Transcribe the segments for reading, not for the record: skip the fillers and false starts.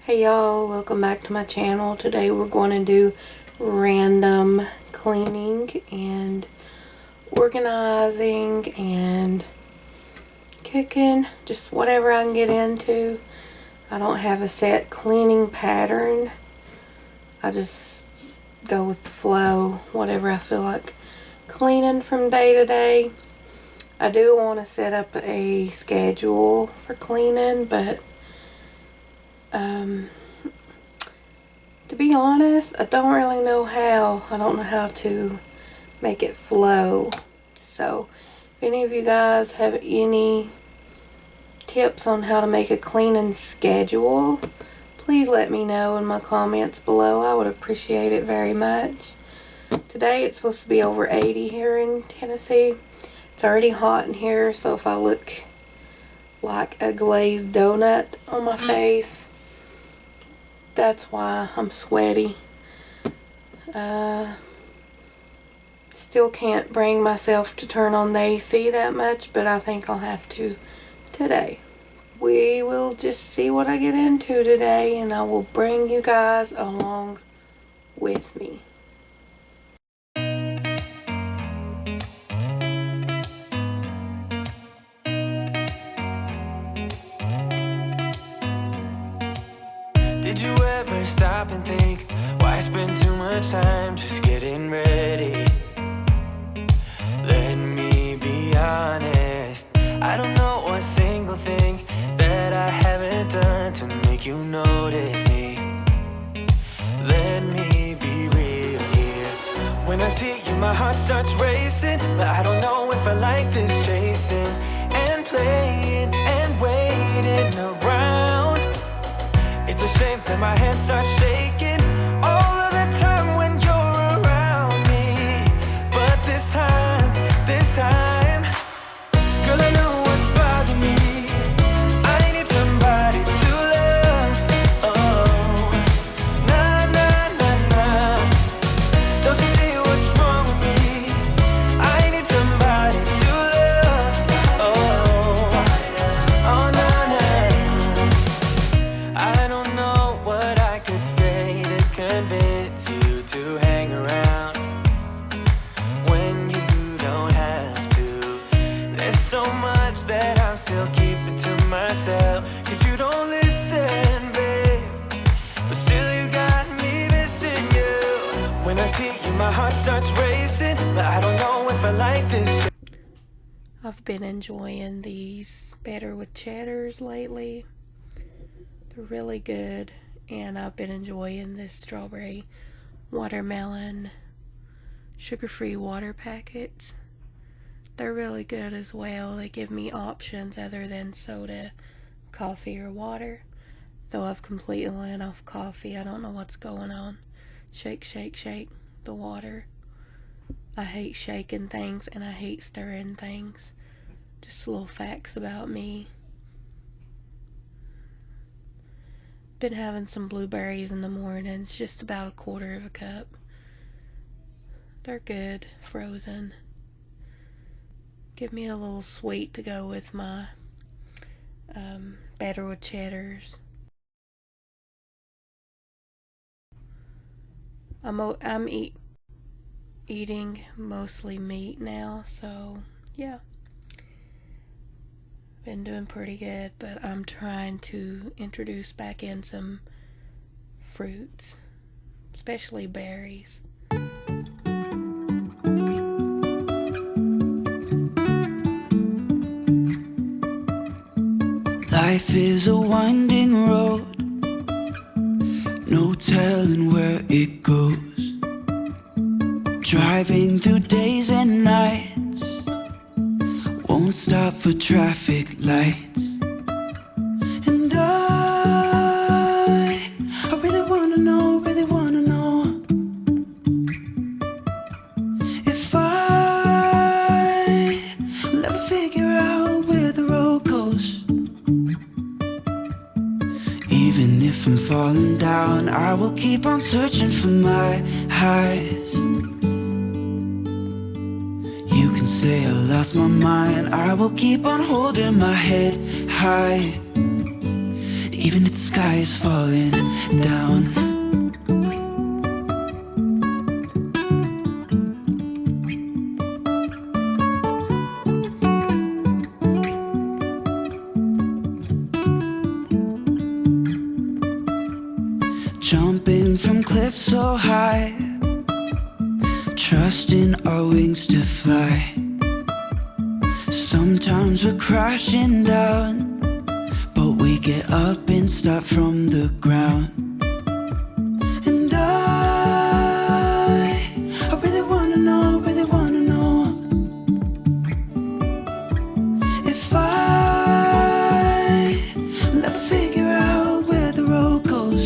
Hey y'all, welcome back to my channel. Today we're going to do random cleaning and organizing and cooking, just whatever I can get into. I don't have a set cleaning pattern. I just go with the flow, whatever I feel like cleaning from day to day. I do want to set up a schedule for cleaning, but to be honest, I don't really know how. I don't know how to make it flow. So, if any of you guys have any tips on how to make a cleaning schedule, please let me know in my comments below. I would appreciate it very much. Today it's supposed to be over 80 here in Tennessee. It's already hot in here, so if I look like a glazed donut on my face, that's why I'm sweaty. Still can't bring myself to turn on the AC that much, but I think I'll have to today. We will just see what I get into today, and I will bring you guys along with me. Did you ever stop and think, why spend too much time just getting ready? Let me be honest, I don't know a single thing that I haven't done to make you notice me. Let me be real here. When I see you, my heart starts racing, but I don't know if I like this chasing and playing and waiting around. It's a shame that my hands start shaking all of the time when you're around me. But this time, girl, I know what's bothering me. I need somebody to love. Oh, nah, nah, nah, nah. Don't you see what's wrong with me? I need somebody to love. Oh, oh, nah, nah. I don't know what I could say to convince you to hang around when you don't have to. There's so much that I'm still keeping to myself, 'cause you don't listen, babe. But still you got me missing you. When I see you, my heart starts racing, but I don't know if I like this. I've been enjoying these Better with Cheddars lately. They're really good, and I've been enjoying this strawberry watermelon sugar-free water packets. They're really good as well. They give me options other than soda, coffee, or water. Though I've completely went off coffee. I don't know what's going on. Shake, shake, shake the water. I hate shaking things and I hate stirring things. Just little facts about me. Been having some blueberries in the mornings, just about 1/4 of a cup. They're good, frozen. Give me a little sweet to go with my Better with Cheddars. I'm eating mostly meat now, so yeah. Been doing pretty good, but I'm trying to introduce back in some fruits, especially berries. Life is a winding road, no telling where it goes. Driving through days and nights, won't stop for traffic lights. And I really wanna know if I will ever figure out where the road goes. Even if I'm falling down, I will keep on searching for my highs. You can say I lost my mind, I will keep on holding my head high. even if the sky is falling down. Jumping from cliffs so high, trusting our wings to fly. Sometimes we're crashing down, but we get up and start from the ground. And I really wanna know, if I will ever figure out where the road goes.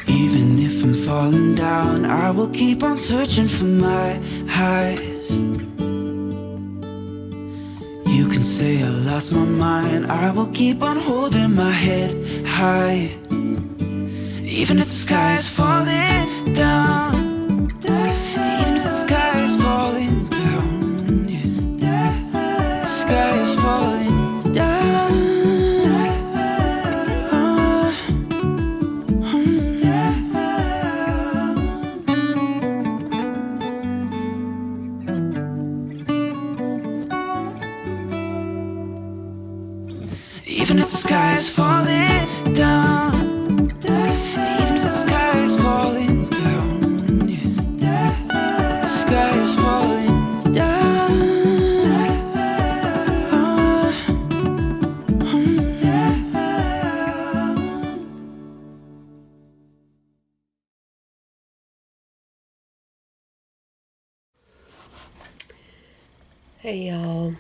Even if I'm falling down, I will keep on searching for my highs. You can say I lost my mind, I will keep on holding my head high. Even if the sky is falling down, even if the sky is falling down, yeah. The sky is falling down. Even if the sky is falling down, even if the sky is falling down, yeah. The sky is falling down. Hey y'all,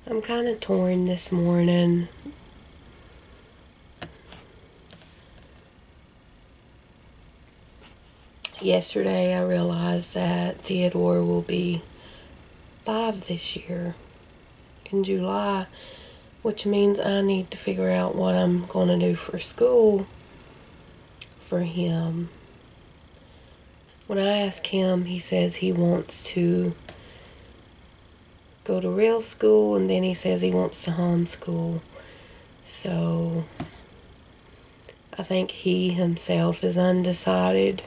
I'm kind of torn this morning. Yesterday I realized that Theodore will be 5 this year in July, which means I need to figure out what I'm going to do for school for him. When I ask him, he says he wants to go to real school, and then he says he wants to homeschool. So I think he himself is undecided.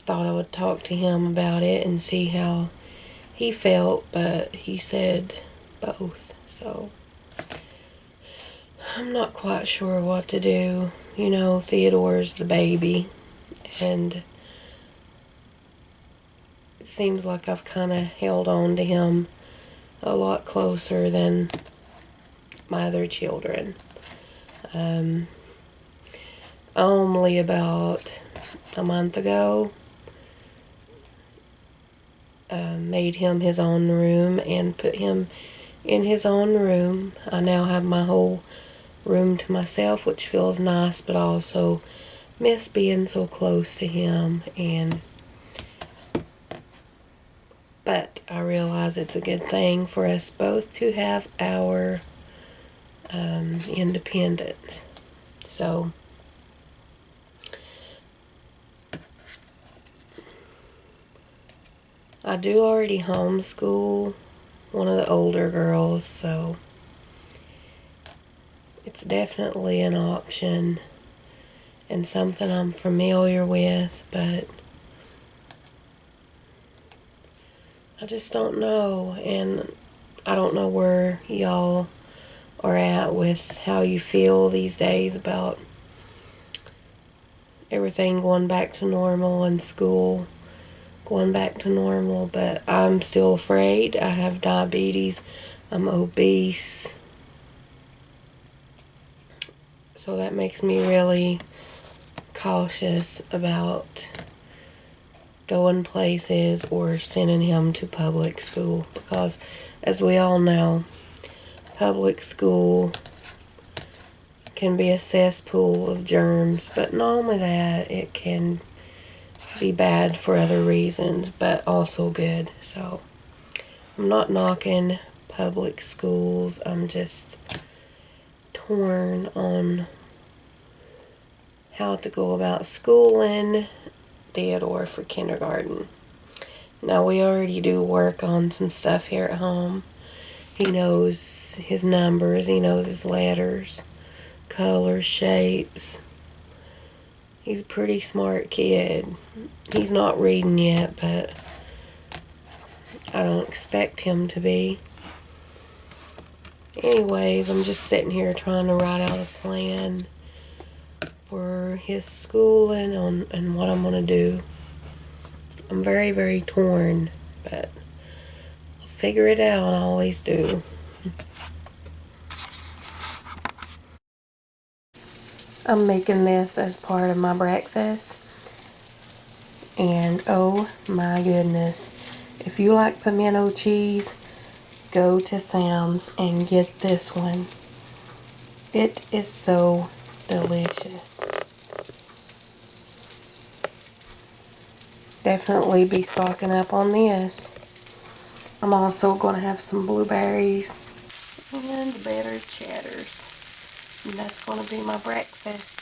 Thought I would talk to him about it and see how he felt, but he said both. So I'm not quite sure what to do. You know, Theodore's the baby, and it seems like I've kind of held on to him a lot closer than my other children. Only about a month ago, made him his own room and put him in his own room. I now have my whole room to myself, which feels nice, but I also miss being so close to him. But I realize it's a good thing for us both to have our independence. So I do already homeschool one of the older girls, so it's definitely an option and something I'm familiar with, but I just don't know, and I don't know where y'all are at with how you feel these days about everything going back to normal and school going back to normal, but I'm still afraid. I have diabetes. I'm obese. So that makes me really cautious about going places or sending him to public school, because as we all know, public school can be a cesspool of germs, but not only that, it can be bad for other reasons, but also good. So I'm not knocking public schools. I'm just torn on how to go about schooling Theodore for kindergarten. Now, we already do work on some stuff here at home. He knows his numbers, he knows his letters, colors, shapes. He's a pretty smart kid. He's not reading yet, but I don't expect him to be. Anyways, I'm just sitting here trying to write out a plan for his schooling and what I'm going to do. I'm very, very torn, but I'll figure it out. I always do. I'm making this as part of my breakfast. And oh my goodness, if you like pimento cheese, go to Sam's and get this one. It is so delicious. Definitely be stocking up on this. I'm also going to have some blueberries and better cheddars. And that's going to be my breakfast.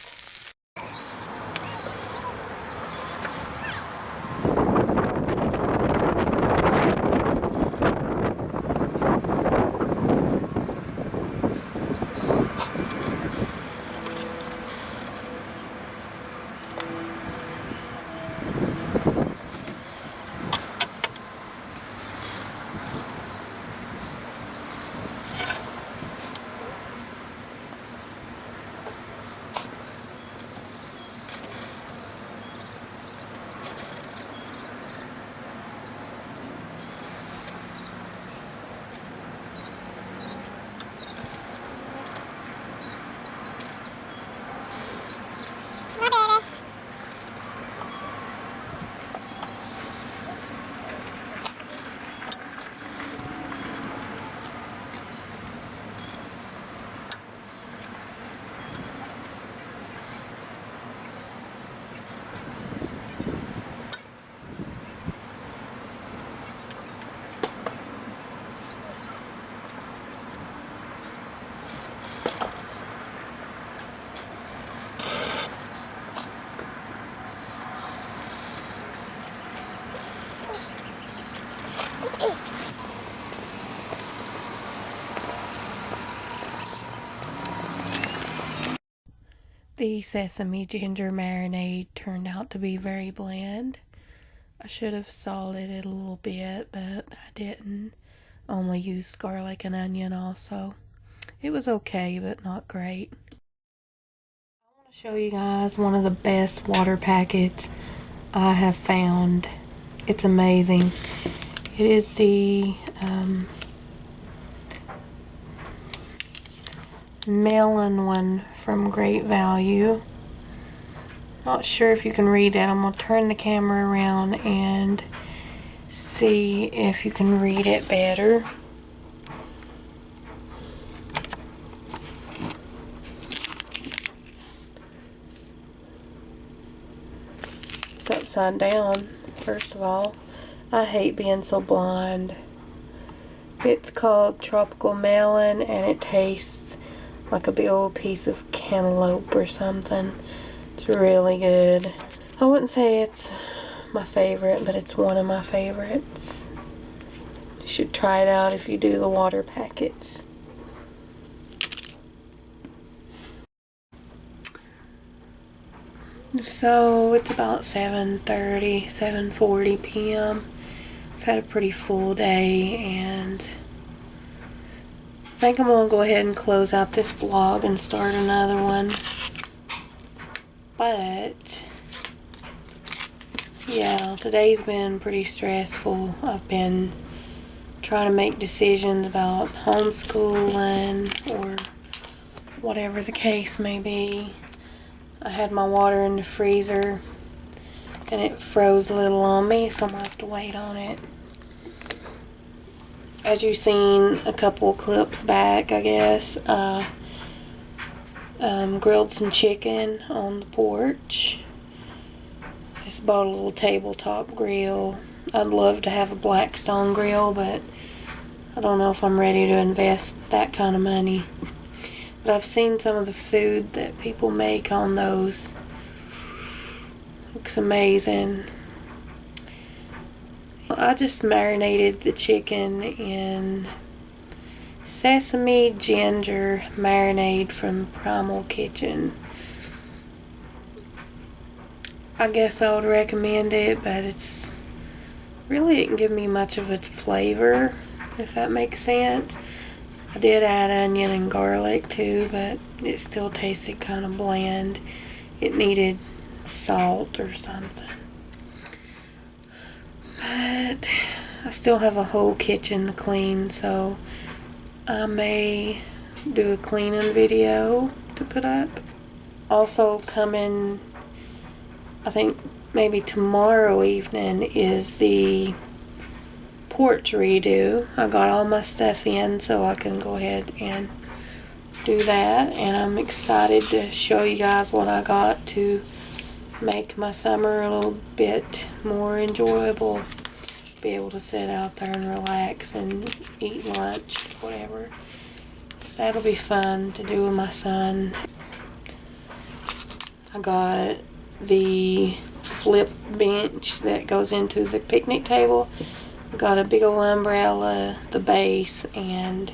The sesame ginger marinade turned out to be very bland. I should have salted it a little bit, but I didn't. Only used garlic and onion also. It was okay, but not great. I want to show you guys one of the best water packets I have found. It's amazing. It is the melon one from Great Value. Not sure if you can read that. I'm going to turn the camera around and see if you can read it better. It's upside down, first of all. I hate being so blind. It's called Tropical Melon, and it tastes like a big old piece of cantaloupe or something. It's really good. I wouldn't say it's my favorite, but it's one of my favorites. You should try it out if you do the water packets. So it's about 7:30, 7:40 p.m. I've had a pretty full day, and I think I'm going to go ahead and close out this vlog and start another one. But yeah, today's been pretty stressful. I've been trying to make decisions about homeschooling or whatever the case may be. I had my water in the freezer and it froze a little on me, so I'm going to have to wait on it. As you've seen a couple clips back, I guess, grilled some chicken on the porch. Just bought a little tabletop grill. I'd love to have a Blackstone grill, but I don't know if I'm ready to invest that kind of money. But I've seen some of the food that people make on those. Looks amazing. I just marinated the chicken in sesame ginger marinade from Primal Kitchen. I guess I would recommend it, but it's really didn't give me much of a flavor, if that makes sense. I did add onion and garlic too, but it still tasted kind of bland. It needed salt or something. But I still have a whole kitchen to clean, so I may do a cleaning video to put up. Also coming, I think maybe tomorrow evening, is the porch redo. I got all my stuff in so I can go ahead and do that, and I'm excited to show you guys what I got to make my summer a little bit more enjoyable. Be able to sit out there and relax and eat lunch, whatever. So that'll be fun to do with my son. I got the flip bench that goes into the picnic table. I got a big old umbrella, the base, and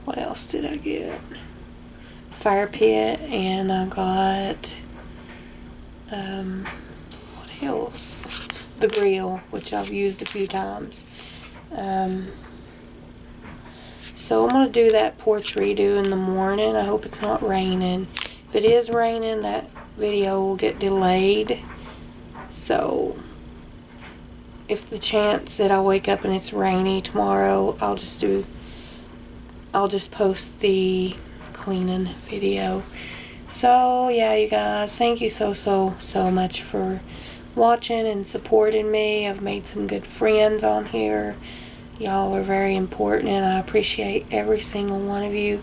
what else did I get? Fire pit, and I got what else? The grill, which I've used a few times. So I'm gonna do that porch redo in the morning. I hope it's not raining. If it is raining, that video will get delayed. So if the chance that I wake up and it's rainy tomorrow, I'll just post the cleaning video. So yeah, you guys, thank you so much for watching and supporting me. I've made some good friends on here. Y'all are very important, and I appreciate every single one of you.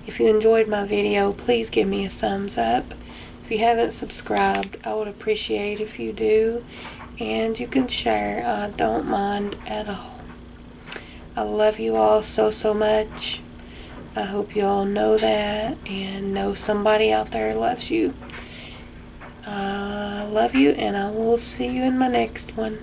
If you enjoyed my video, please give me a thumbs up. If you haven't subscribed, I would appreciate if you do. And you can share. I don't mind at all. I love you all so much. I hope you all know that and know somebody out there loves you. I love you, and I will see you in my next one.